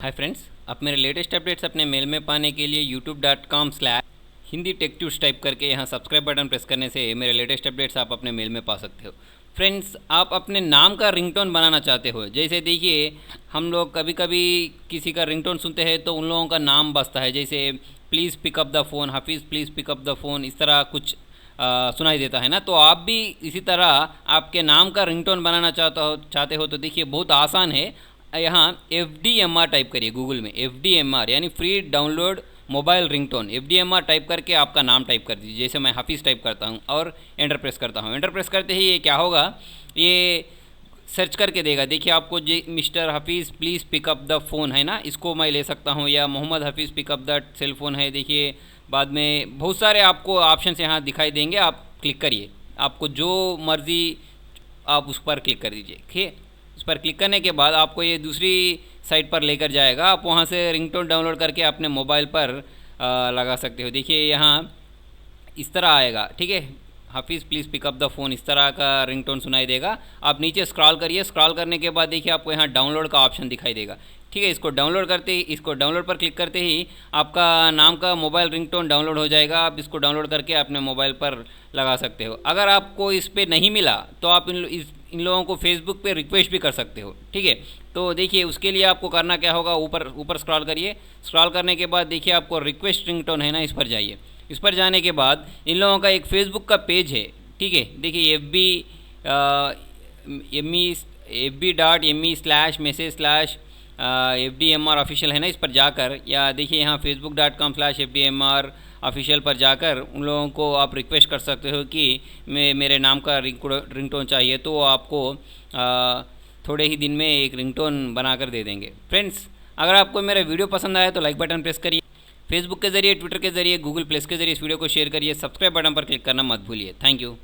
Hi friends, आप मेरे latest updates अपने मेल में पाने के लिए youtube.com/हिंदी टेक ट्यूब्स टाइप करके यहाँ सब्सक्राइब बटन प्रेस करने से मेरे लेटेस्ट अपडेट्स आप अपने मेल में पा सकते हो। फ्रेंड्स, आप अपने नाम का रिंगटोन बनाना चाहते हो। जैसे देखिए, हम लोग कभी कभी किसी का रिंगटोन सुनते हैं तो उन लोगों का नाम बजता है, जैसे प्लीज़ पिकअप द फ़ोन, हाफिज़ प्लीज़ पिकअप द फ़ोन, इस तरह कुछ सुनाई देता है ना। तो आप भी इसी तरह आपके नाम का रिंगटोन बनाना चाहते हो तो देखिए बहुत आसान है। यहाँ FDMR टाइप करिए गूगल में, FDMR यानी free download mobile ringtone. FDMR type करके आपका नाम टाइप कर दीजिए, जैसे मैं हाफिज़ टाइप करता हूँ और एंटर प्रेस करता हूँ। एंटर प्रेस करते ही ये क्या होगा, ये सर्च करके देगा। देखिए आपको जे mister Hafeez please pick up the phone है ना, इसको मैं ले सकता हूँ, या Mohammad Hafeez pick up the cell phone है। देखिए बाद में बहुत सारे आपको ऑप्शन यहाँ दिखाई देंगे, आप क्लिक करिए, आपको जो मर्ज़ी आप उस पर क्लिक कर दीजिए। ठीक है, उस पर क्लिक करने के बाद आपको ये दूसरी साइट पर लेकर जाएगा। आप वहाँ से रिंगटोन डाउनलोड करके अपने मोबाइल पर लगा सकते हो। देखिए यहाँ इस तरह आएगा, ठीक है, हाफिज़ प्लीज़ पिकअप द फ़ोन, इस तरह का रिंगटोन सुनाई देगा। आप नीचे स्क्रॉल करिए, स्क्रॉल करने के बाद देखिए आपको यहाँ डाउनलोड का ऑप्शन दिखाई देगा। ठीक है, इसको डाउनलोड पर क्लिक करते ही आपका नाम का मोबाइल रिंगटोन डाउनलोड हो जाएगा। आप इसको डाउनलोड करके अपने मोबाइल पर लगा सकते हो। अगर आपको इस पर नहीं मिला तो आप इन लोगों को फेसबुक पे रिक्वेस्ट भी कर सकते हो। ठीक है, तो देखिए उसके लिए आपको करना क्या होगा, ऊपर स्क्रॉल करिए। स्क्रॉल करने के बाद देखिए आपको रिक्वेस्ट रिंगटोन है ना, इस पर जाइए। इस पर जाने के बाद इन लोगों का एक फेसबुक का पेज है। ठीक है, देखिए fb.me/message/FDMR ऑफिशियल है ना, इस पर जाकर, या देखिए यहाँ facebook.com/FDMR ऑफिशियल पर जाकर उन लोगों को आप रिक्वेस्ट कर सकते हो कि मेरे नाम का रिंगटोन चाहिए, तो वो आपको थोड़े ही दिन में एक रिंगटोन बनाकर दे देंगे। फ्रेंड्स, अगर आपको मेरा वीडियो पसंद आया तो लाइक बटन प्रेस करिए। फेसबुक के ज़रिए, ट्विटर के ज़रिए, गूगल प्लस के ज़रिए इस वीडियो को शेयर करिए। सब्सक्राइब बटन पर क्लिक करना मत भूलिए। Thank you.